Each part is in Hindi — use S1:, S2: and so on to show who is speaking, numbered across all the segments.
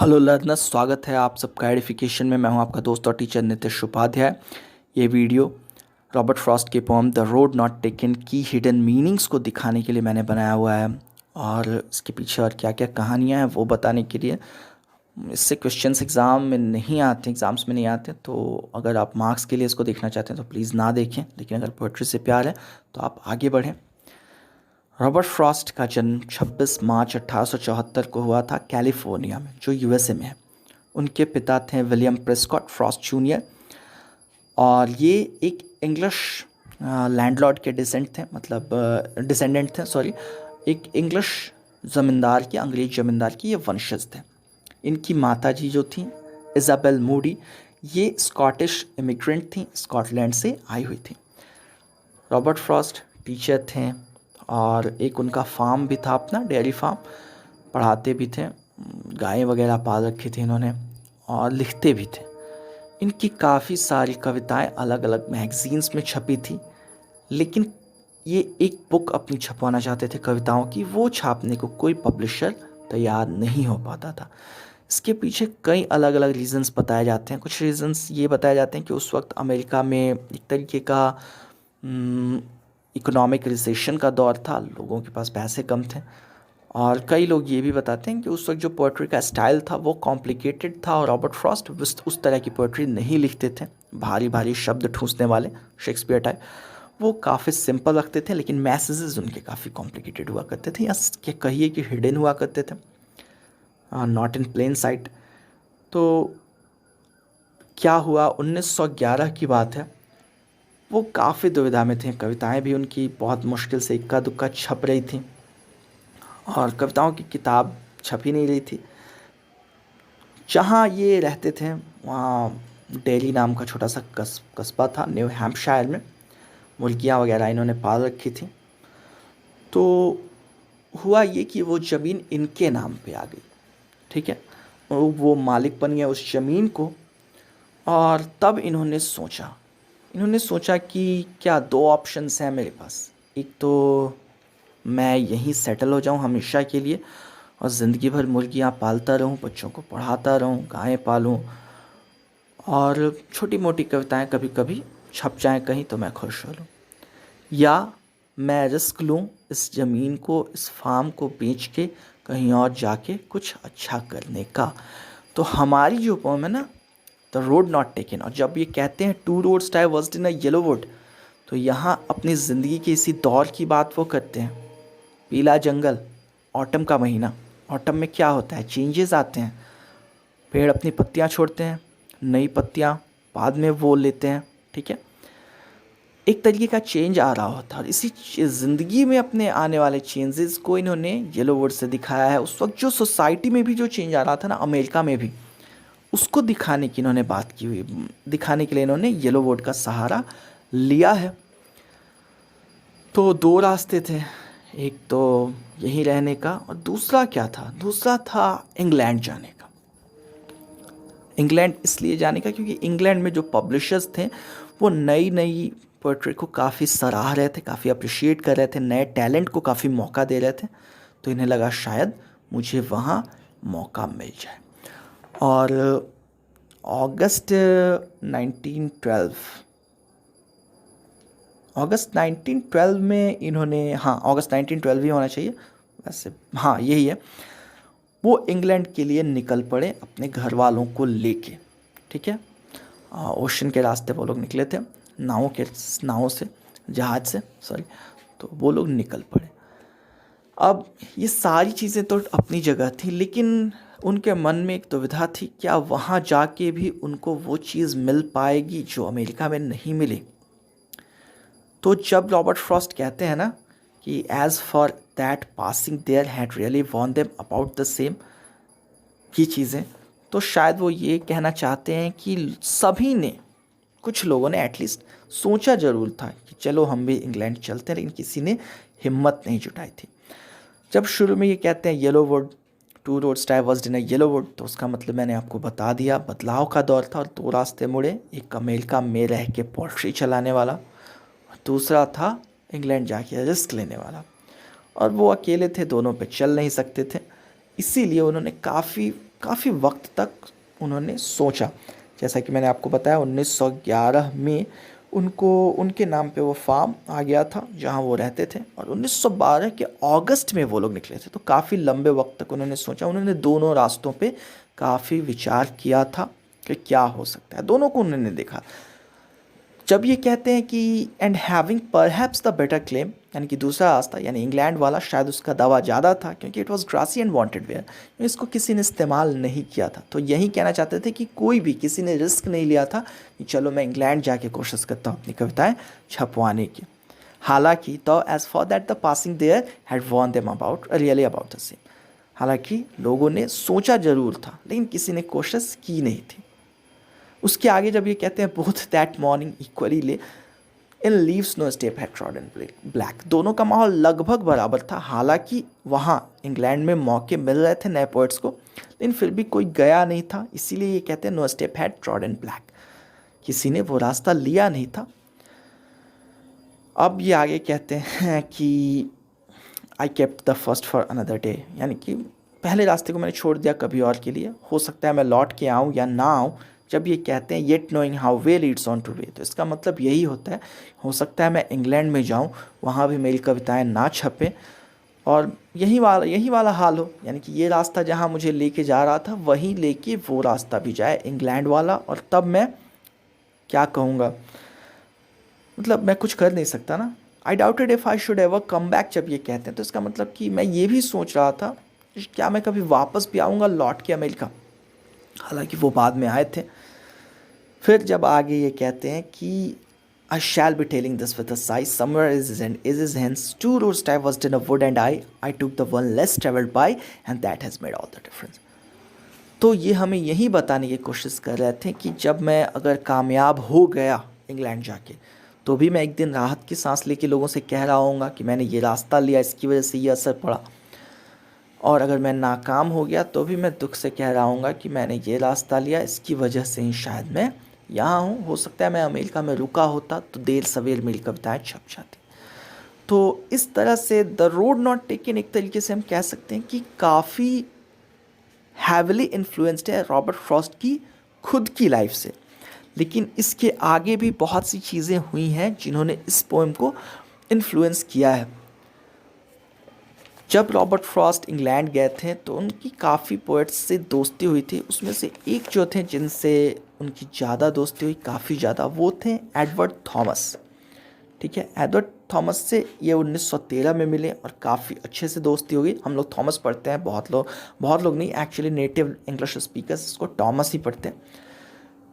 S1: हेलो लर्नर्स, स्वागत है आप सबका एडिफिकेशन में। मैं हूं आपका दोस्त और टीचर नितिश उपाध्याय। ये वीडियो रॉबर्ट फ्रॉस्ट के poem the road not taken की हिडन मीनिंग्स को दिखाने के लिए मैंने बनाया हुआ है, और इसके पीछे और क्या क्या कहानियां हैं वो बताने के लिए। इससे क्वेश्चंस एग्ज़ाम्स में नहीं आते, तो अगर आप मार्क्स के लिए इसको देखना चाहते हैं तो प्लीज़ ना देखें, लेकिन अगर पोइट्री से प्यार है तो आप आगे बढ़ें। रॉबर्ट फ्रॉस्ट का जन्म 26 मार्च 1874 को हुआ था कैलिफोर्निया में, जो यूएसए में है। उनके पिता थे विलियम प्रेस्कॉट फ्रॉस्ट जूनियर, और ये एक इंग्लिश लैंडलॉर्ड के डिसेंडेंट थे, सॉरी। एक इंग्लिश ज़मींदार की, अंग्रेज ज़मींदार की ये वंशज थे। इनकी माता जी जो थी इज़ाबेल मूडी, ये स्कॉटिश इमिग्रेंट थी, स्कॉटलैंड से आई हुई थी। रॉबर्ट फ्रॉस्ट टीचर थे, और एक उनका फार्म भी था, अपना डेयरी फार्म। पढ़ाते भी थे, गायें वगैरह पाल रखी थी इन्होंने, और लिखते भी थे। इनकी काफ़ी सारी कविताएं अलग अलग मैगज़ीन्स में छपी थी, लेकिन ये एक बुक अपनी छपवाना चाहते थे कविताओं की, वो छापने को कोई पब्लिशर तैयार नहीं हो पाता था। इसके पीछे कई अलग अलग रीज़न्स बताए जाते हैं। कुछ रीज़न्स ये बताए जाते हैं कि उस वक्त अमेरिका में एक तरीके का इकोनॉमिक रिसेशन का दौर था, लोगों के पास पैसे कम थे। और कई लोग ये भी बताते हैं कि उस वक्त जो पोइट्री का स्टाइल था वो कॉम्प्लिकेटेड था, और रॉबर्ट फ्रॉस्ट उस तरह की पोइट्री नहीं लिखते थे, भारी भारी शब्द ठूंसने वाले, शेक्सपियर टाइप। वो काफ़ी सिंपल रखते थे, लेकिन मैसेजेस उनके काफ़ी कॉम्प्लिकेटेड हुआ करते थे, या कहिए कि हिडन हुआ करते थे, नॉट इन प्लेन साइट। तो क्या हुआ, 1911 की बात है। वो काफ़ी दुविधा में थे, कविताएं भी उनकी बहुत मुश्किल से इक्का दुक्का छप रही थी, और कविताओं की किताब छप ही नहीं रही थी। जहाँ ये रहते थे वहाँ डेली नाम का छोटा सा कस्बा था, न्यू हैम्पशायर में। मुर्गियाँ वगैरह इन्होंने पाल रखी थी। तो हुआ ये कि वो ज़मीन इनके नाम पे आ गई, ठीक है। और वो मालिक बन गया उस ज़मीन को। और तब इन्होंने सोचा कि क्या दो ऑप्शंस हैं मेरे पास। एक तो मैं यहीं सेटल हो जाऊं हमेशा के लिए, और ज़िंदगी भर मुर्गियाँ पालता रहूं, बच्चों को पढ़ाता रहूं, गायें पालूं, और छोटी मोटी कविताएं कभी कभी छप जाएं कहीं तो मैं खुश हो लूँ। या मैं रिस्क लूँ इस ज़मीन को, इस फार्म को बेच के कहीं और जाके कुछ अच्छा करने का। तो हमारी जो पोम है ना, द रोड नॉट टेकन, और जब ये कहते हैं to roads diverged in a yellow wood, तो यहाँ अपनी ज़िंदगी के इसी दौर की बात वो करते हैं। पीला जंगल, ऑटम का महीना। ऑटम में क्या होता है, चेंजेस आते हैं, पेड़ अपनी पत्तियाँ छोड़ते हैं, नई पत्तियाँ बाद में वो लेते हैं, ठीक है। एक तरीके का चेंज आ रहा होता है, और इसी ज़िंदगी में अपने आने वाले चेंजेस को इन्होंने येलो वर्ड से दिखाया है। उस वक्त जो सोसाइटी में भी जो चेंज आ रहा था ना, अमेरिका में भी, उसको दिखाने की इन्होंने बात की हुई, दिखाने के लिए इन्होंने येलो वर्ड का सहारा लिया है। तो दो रास्ते थे, एक तो यहीं रहने का, और दूसरा क्या था, दूसरा था इंग्लैंड जाने का। इंग्लैंड इसलिए जाने का क्योंकि इंग्लैंड में जो पब्लिशर्स थे वो नई नई पोइट्री को काफ़ी सराह रहे थे, काफ़ी अप्रिशिएट कर रहे थे, नए टैलेंट को काफ़ी मौका दे रहे थे। तो इन्हें लगा शायद मुझे वहाँ मौका मिल जाए। और अगस्त 1912 अगस्त 1912 में इन्होंने, हाँ अगस्त 1912 ही होना चाहिए वैसे, हाँ यही है, वो इंग्लैंड के लिए निकल पड़े अपने घर वालों को लेके, ठीक है। ओशन के रास्ते वो लोग निकले थे, नावों से, जहाज़ से, सॉरी। तो वो लोग निकल पड़े। अब ये सारी चीज़ें तो अपनी जगह थी, लेकिन उनके मन में एक दुविधा थी, क्या वहाँ जाके भी उनको वो चीज़ मिल पाएगी जो अमेरिका में नहीं मिली। तो जब रॉबर्ट फ्रॉस्ट कहते हैं ना कि as for that passing there had really worn them about the same की चीज़ें, तो शायद वो ये कहना चाहते हैं कि सभी ने, कुछ लोगों ने एटलीस्ट सोचा ज़रूर था कि चलो हम भी इंग्लैंड चलते हैं, लेकिन किसी ने हिम्मत नहीं जुटाई थी। जब शुरू में ये कहते हैं yellow wood, two roads diverged in a yellow wood, तो उसका मतलब मैंने आपको बता दिया, बदलाव का दौर था और दो रास्ते मुड़े। एक अमेरिका में रह के पोल्ट्री चलाने वाला, दूसरा था इंग्लैंड जाके रिस्क लेने वाला। और वो अकेले थे, दोनों पे चल नहीं सकते थे, इसीलिए उन्होंने काफ़ी काफ़ी वक्त तक उन्होंने सोचा। जैसा कि मैंने आपको बताया 1911 में उनको उनके नाम पे वो फार्म आ गया था जहाँ वो रहते थे, और 1912 के अगस्त में वो लोग निकले थे। तो काफ़ी लंबे वक्त तक उन्होंने सोचा, उन्होंने दोनों रास्तों पे काफ़ी विचार किया था कि क्या हो सकता है, दोनों को उन्होंने देखा। जब ये कहते हैं कि and having perhaps the better claim, यानी कि दूसरा रास्ता यानी इंग्लैंड वाला शायद उसका दावा ज़्यादा था क्योंकि it was grassy and wanted wear, इसको किसी ने इस्तेमाल नहीं किया था। तो यही कहना चाहते थे कि कोई भी किसी ने रिस्क नहीं लिया था कि चलो मैं इंग्लैंड जाके कोशिश करता हूँ अपनी कविताएं छपवाने की। हालांकि तो as for that the passing there had worn them about really about the same, हालांकि लोगों ने सोचा जरूर था लेकिन किसी ने कोशिश की नहीं थी। उसके आगे जब ये कहते हैं both that morning equally lay in leaves no step had trodden black, दोनों का माहौल लगभग बराबर था। हालांकि वहाँ इंग्लैंड में मौके मिल रहे थे नए पोइट्स को, लेकिन फिर भी कोई गया नहीं था, इसीलिए ये कहते हैं no step had trodden black, किसी ने वो रास्ता लिया नहीं था। अब ये आगे कहते हैं कि I kept the first for another day, यानी कि पहले रास्ते को मैंने छोड़ दिया कभी और के लिए, हो सकता है मैं लौट के आऊँ या ना आऊँ। जब ये कहते हैं yet knowing how way Leeds on two way, तो इसका मतलब यही होता है, हो सकता है मैं इंग्लैंड में जाऊँ, वहाँ भी मेरी कविताएं ना छपें और यही वाला हाल हो, यानी कि ये रास्ता जहाँ मुझे लेके जा रहा था वहीं लेके वो रास्ता भी जाए इंग्लैंड वाला, और तब मैं क्या कहूँगा, मतलब मैं कुछ कर नहीं सकता ना। आई doubted if I should ever come back, जब ये कहते हैं तो इसका मतलब कि मैं ये भी सोच रहा था क्या मैं कभी वापस भी आऊँगा लौट के अमेरिका, हालांकि वो बाद में आए थे। फिर जब आगे ये कहते हैं कि I shall be telling this with a sigh. Somewhere is his end, is his hence. Two roads diverged in a wood, and I took the one less traveled by, and that has made all the difference. तो ये हमें यही बताने की कोशिश कर रहे थे कि जब मैं अगर कामयाब हो गया इंग्लैंड जाके, तो भी मैं एक दिन राहत की सांस लेके लोगों से कह रहा हूँगा कि मैंने ये रास्ता लिया, इसकी वजह से ये असर पड़ा। और अगर मैं नाकाम हो गया तो भी मैं दुख से कह रहा हूँगा कि मैंने ये रास्ता लिया, इसकी वजह से ही शायद मैं यहाँ हूँ। हो सकता है मैं अमेरिका में रुका होता तो देर सवेर मेरी कविताएं छप जाती। तो इस तरह से द रोड नॉट टेकन एक तरीके से हम कह सकते हैं कि काफ़ी हैविली इन्फ्लुएंस्ड है रॉबर्ट फ्रॉस्ट की खुद की लाइफ से, लेकिन इसके आगे भी बहुत सी चीज़ें हुई हैं जिन्होंने इस पोएम को इन्फ्लुएंस किया है। जब रॉबर्ट फ्रॉस्ट इंग्लैंड गए थे तो उनकी काफ़ी पोएट्स से दोस्ती हुई थी, उसमें से एक जो थे जिनसे उनकी ज़्यादा दोस्ती हुई, काफ़ी ज़्यादा, वो थे एडवर्ड थॉमस। ठीक है, एडवर्ड थॉमस से ये 1913 में मिले और काफ़ी अच्छे से दोस्ती हो गई। हम लोग थॉमस पढ़ते हैं, बहुत लोग नहीं, एक्चुअली नेटिव इंग्लिश स्पीकर्स इसको टॉमस ही पढ़ते हैं।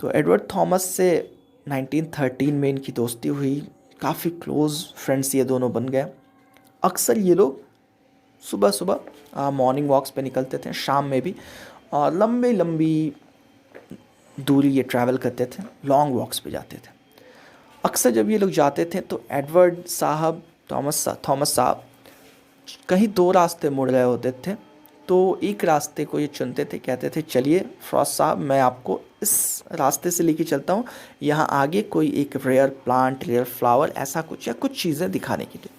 S1: तो एडवर्ड थॉमस से 1913 में इनकी दोस्ती हुई, काफ़ी क्लोज़ फ्रेंड्स ये दोनों बन गए। अक्सर ये लोग सुबह सुबह मॉर्निंग वॉक्स पे निकलते थे, शाम में भी, और लंबी दूरी ये ट्रैवल करते थे, लॉन्ग वॉक्स पे जाते थे। अक्सर जब ये लोग जाते थे तो एडवर्ड साहब, थॉमस साहब कहीं दो रास्ते मुड़ रहे होते थे, तो एक रास्ते को ये चुनते थे, कहते थे चलिए फ्रॉस्ट साहब मैं आपको इस रास्ते से लेके चलता हूँ, यहाँ आगे कोई एक रेयर प्लांट, रेयर फ्लावर, ऐसा कुछ या कुछ चीज़ें दिखाने के लिए।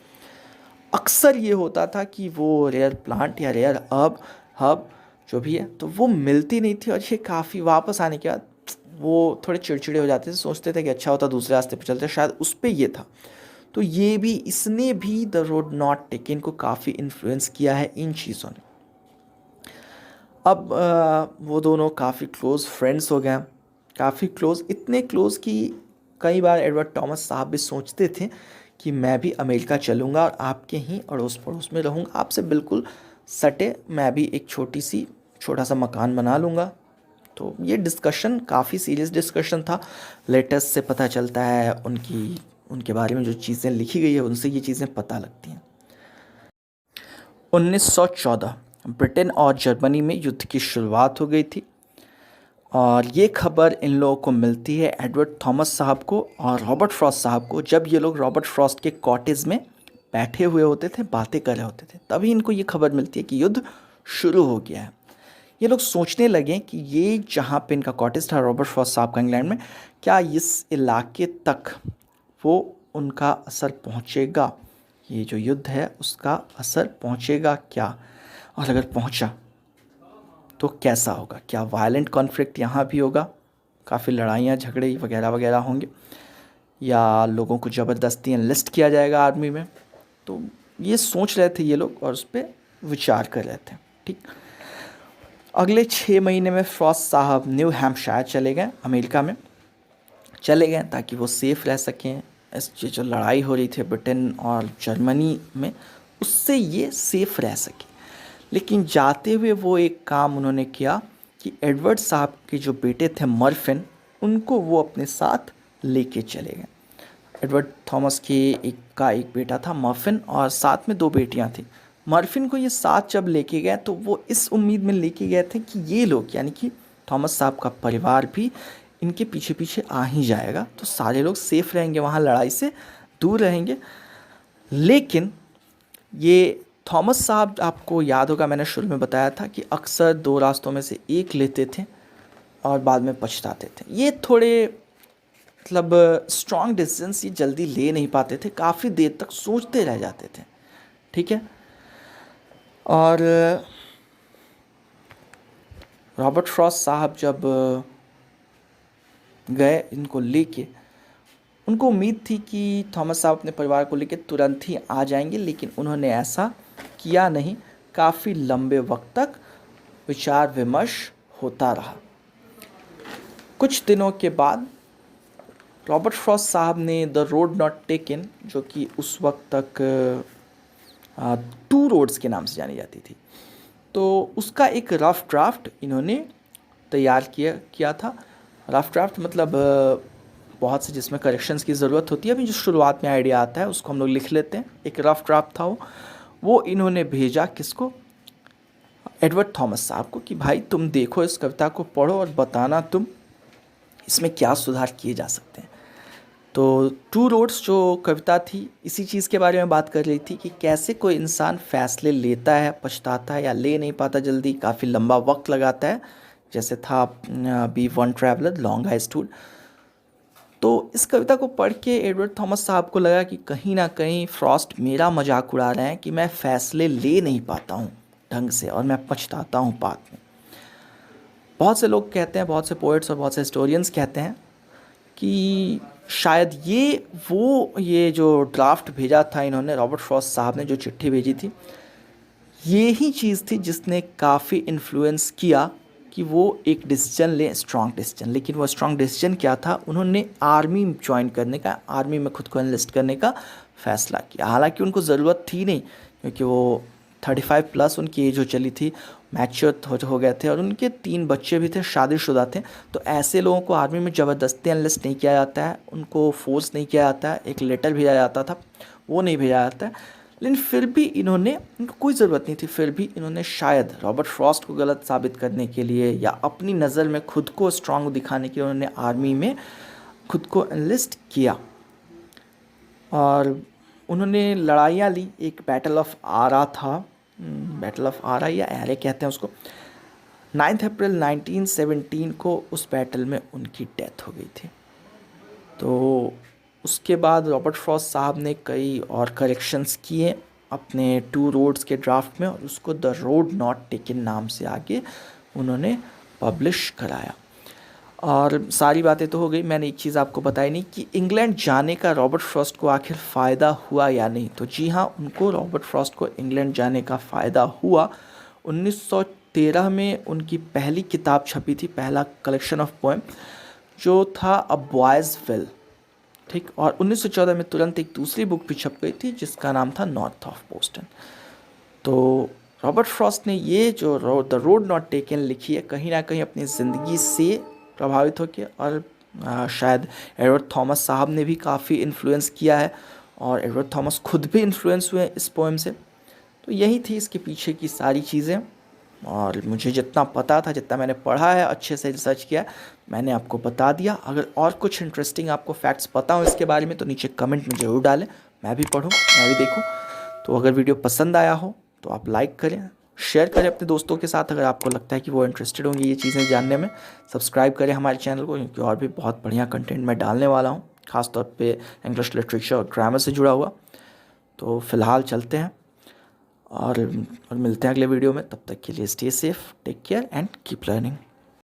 S1: अक्सर ये होता था कि वो रेयर प्लांट या रेयर हब जो भी है तो वो मिलती नहीं थी, और ये काफ़ी वापस आने के बाद वो थोड़े चिड़चिड़े हो जाते थे, सोचते थे कि अच्छा होता दूसरे रास्ते पे चलते, शायद उस पर ये था। तो ये भी, इसने भी द रोड नॉट टेकन को काफ़ी इन्फ्लुएंस किया है इन चीज़ों ने। अब वो दोनों काफ़ी क्लोज़ फ्रेंड्स हो गए, काफ़ी क्लोज़, इतने क्लोज़ कि कई बार एडवर्ड थॉमस साहब भी सोचते थे कि मैं भी अमेरिका चलूँगा और आपके ही अड़ोस पड़ोस में रहूँगा, आपसे बिल्कुल सटे, मैं भी एक छोटा सा मकान बना लूँगा। तो ये डिस्कशन काफ़ी सीरियस डिस्कशन था। लेटेस्ट से पता चलता है उनके बारे में जो चीज़ें लिखी गई है उनसे ये चीज़ें पता लगती हैं। 1914 ब्रिटेन और जर्मनी में युद्ध की शुरुआत हो गई थी, और ये खबर इन लोगों को मिलती है एडवर्ड थॉमस साहब को और रॉबर्ट फ्रॉस्ट साहब को, जब ये लोग रॉबर्ट फ्रॉस्ट के कॉटेज में बैठे हुए होते थे, बातें कर रहे होते थे, तभी इनको ये खबर मिलती है कि युद्ध शुरू हो गया है। ये लोग सोचने लगे कि ये जहाँ पे इनका कॉटेज था रॉबर्ट फ्रॉस्ट साहब का इंग्लैंड में, क्या इस इलाके तक वो उनका असर पहुँचेगा, ये जो युद्ध है उसका असर पहुँचेगा क्या, और अगर पहुँचा तो कैसा होगा, क्या वायलेंट कॉन्फ्लिक्ट यहाँ भी होगा, काफ़ी लड़ाइयाँ झगड़े वगैरह वगैरह होंगे, या लोगों को ज़बरदस्ती एनलिस्ट किया जाएगा आर्मी में। तो ये सोच रहे थे ये लोग और उस पर विचार कर रहे थे। ठीक, अगले 6 महीने में फ्रॉस्ट साहब न्यू हैम्पशायर चले गए, अमेरिका में चले गए ताकि वो सेफ़ रह सकें। इस जो लड़ाई हो रही थी ब्रिटेन और जर्मनी में, उससे ये सेफ़ रह सके। लेकिन जाते हुए वो एक काम उन्होंने किया कि एडवर्ड साहब के जो बेटे थे मर्फिन, उनको वो अपने साथ लेके चले गए। एडवर्ड थॉमस के एक बेटा था मर्फिन और साथ में 2 बेटियां थी। मर्फिन को ये साथ जब लेके गए तो वो इस उम्मीद में लेके गए थे कि ये लोग यानी कि थॉमस साहब का परिवार भी इनके पीछे पीछे आ ही जाएगा, तो सारे लोग सेफ़ रहेंगे, वहाँ लड़ाई से दूर रहेंगे। लेकिन ये थॉमस साहब, आपको याद होगा मैंने शुरू में बताया था कि अक्सर 2 रास्तों में से एक लेते थे और बाद में पछताते थे। ये थोड़े मतलब स्ट्रॉन्ग डिसीजंस ये जल्दी ले नहीं पाते थे, काफ़ी देर तक सोचते रह जाते थे। ठीक है, और रॉबर्ट फ्रॉस्ट साहब जब गए इनको लेके, उनको उम्मीद थी कि थॉमस साहब अपने परिवार को लेके तुरंत ही आ जाएंगे, लेकिन उन्होंने ऐसा किया नहीं। काफ़ी लंबे वक्त तक विचार विमर्श होता रहा। कुछ दिनों के बाद रॉबर्ट फ्रॉस्ट साहब ने द रोड नॉट टेकन, जो कि उस वक्त तक 2 रोड्स के नाम से जानी जाती थी, तो उसका एक रफ़ ड्राफ्ट इन्होंने तैयार किया था। रफ़ ड्राफ्ट मतलब बहुत से जिसमें करेक्शंस की ज़रूरत होती है। अभी जो शुरुआत में आइडिया आता है उसको हम लोग लिख लेते हैं। एक रफ़ ड्राफ्ट था वो इन्होंने भेजा किसको, एडवर्ड थॉमस साहब को, कि भाई तुम देखो इस कविता को पढ़ो और बताना तुम इसमें क्या सुधार किए जा सकते हैं। तो 2 रोड्स जो कविता थी इसी चीज़ के बारे में बात कर रही थी कि कैसे कोई इंसान फ़ैसले लेता है, पछताता है या ले नहीं पाता जल्दी, काफ़ी लंबा वक्त लगाता है, जैसे था be one traveller long I stood. तो इस कविता को पढ़ के एडवर्ड थॉमस साहब को लगा कि कहीं ना कहीं फ्रॉस्ट मेरा मजाक उड़ा रहे हैं कि मैं फ़ैसले ले नहीं पाता हूँ ढंग से और मैं पछताता हूँ बाद में। बहुत से लोग कहते हैं, बहुत से पोइट्स और बहुत से हिस्टोरियंस कहते हैं कि शायद ये जो ड्राफ्ट भेजा था इन्होंने, रॉबर्ट फ्रॉस्ट साहब ने जो चिट्ठी भेजी थी, ये ही चीज़ थी जिसने काफ़ी इन्फ्लुएंस किया कि वो एक डिसीजन लें, स्ट्रॉन्ग डिसीजन। लेकिन वो स्ट्रॉन्ग डिसीजन क्या था, उन्होंने आर्मी ज्वाइन करने का, आर्मी में खुद को एनलिस्ट करने का फ़ैसला किया। हालांकि उनको ज़रूरत थी नहीं, क्योंकि वो 35 प्लस उनकी एज हो चली थी, मैच्योर हो गए थे और उनके 3 बच्चे भी थे, शादीशुदा थे। तो ऐसे लोगों को आर्मी में ज़बरदस्ती एनलिस्ट नहीं किया जाता है, उनको फोर्स नहीं किया जाता है। एक लेटर भेजा जाता था, वो नहीं भेजा जाता है। लेकिन फिर भी उनको कोई ज़रूरत नहीं थी, फिर भी इन्होंने शायद रॉबर्ट फ्रॉस्ट को गलत साबित करने के लिए या अपनी नज़र में खुद को स्ट्रांग दिखाने के लिए उन्होंने आर्मी में खुद को एनलिस्ट किया और उन्होंने लड़ाइयाँ ली। एक बैटल ऑफ आरा था, बैटल ऑफ आरा या एरे कहते हैं उसको। 9 अप्रैल 1917 को उस बैटल में उनकी डेथ हो गई थी। तो उसके बाद रॉबर्ट फ्रॉस्ट साहब ने कई और करेक्शंस किए अपने 2 रोड्स के ड्राफ्ट में और उसको द रोड नॉट टेकन नाम से आगे उन्होंने पब्लिश कराया। और सारी बातें तो हो गई, मैंने एक चीज़ आपको बताई नहीं कि इंग्लैंड जाने का रॉबर्ट फ्रॉस्ट को आखिर फ़ायदा हुआ या नहीं। तो जी हाँ, उनको रॉबर्ट फ्रॉस्ट को इंग्लैंड जाने का फ़ायदा हुआ। 1913 में उनकी पहली किताब छपी थी, पहला कलेक्शन ऑफ पोएम, जो था अ बॉयज़ विल। ठीक, और 1914 में तुरंत एक दूसरी बुक भी छप गई थी जिसका नाम था नॉर्थ ऑफ बोस्टन। तो रॉबर्ट फ्रॉस्ट ने ये जो द रोड नॉट टेकन लिखी है, कहीं ना कहीं अपनी ज़िंदगी से प्रभावित होकर, और शायद एडवर्ड थॉमस साहब ने भी काफ़ी इन्फ्लुएंस किया है और एडवर्ड थॉमस खुद भी इन्फ्लुएंस हुए इस पोएम से। तो यही थी इसके पीछे की सारी चीज़ें, और मुझे जितना पता था, जितना मैंने पढ़ा है, अच्छे से रिसर्च किया, मैंने आपको बता दिया। अगर और कुछ इंटरेस्टिंग आपको फैक्ट्स पता हो इसके बारे में तो नीचे कमेंट में ज़रूर डालें, मैं भी पढूं, मैं भी देखूं। तो अगर वीडियो पसंद आया हो तो आप लाइक करें, शेयर करें अपने दोस्तों के साथ अगर आपको लगता है कि वो इंटरेस्टेड होंगे ये चीज़ें जानने में। सब्सक्राइब करें हमारे चैनल को, क्योंकि और भी बहुत बढ़िया कंटेंट मैं डालने वाला हूँ, ख़ासतौर पर इंग्लिश लिटरेचर और ग्रामर से जुड़ा हुआ। तो फ़िलहाल चलते हैं और मिलते हैं अगले वीडियो में। तब तक के लिए stay safe, take care and keep learning.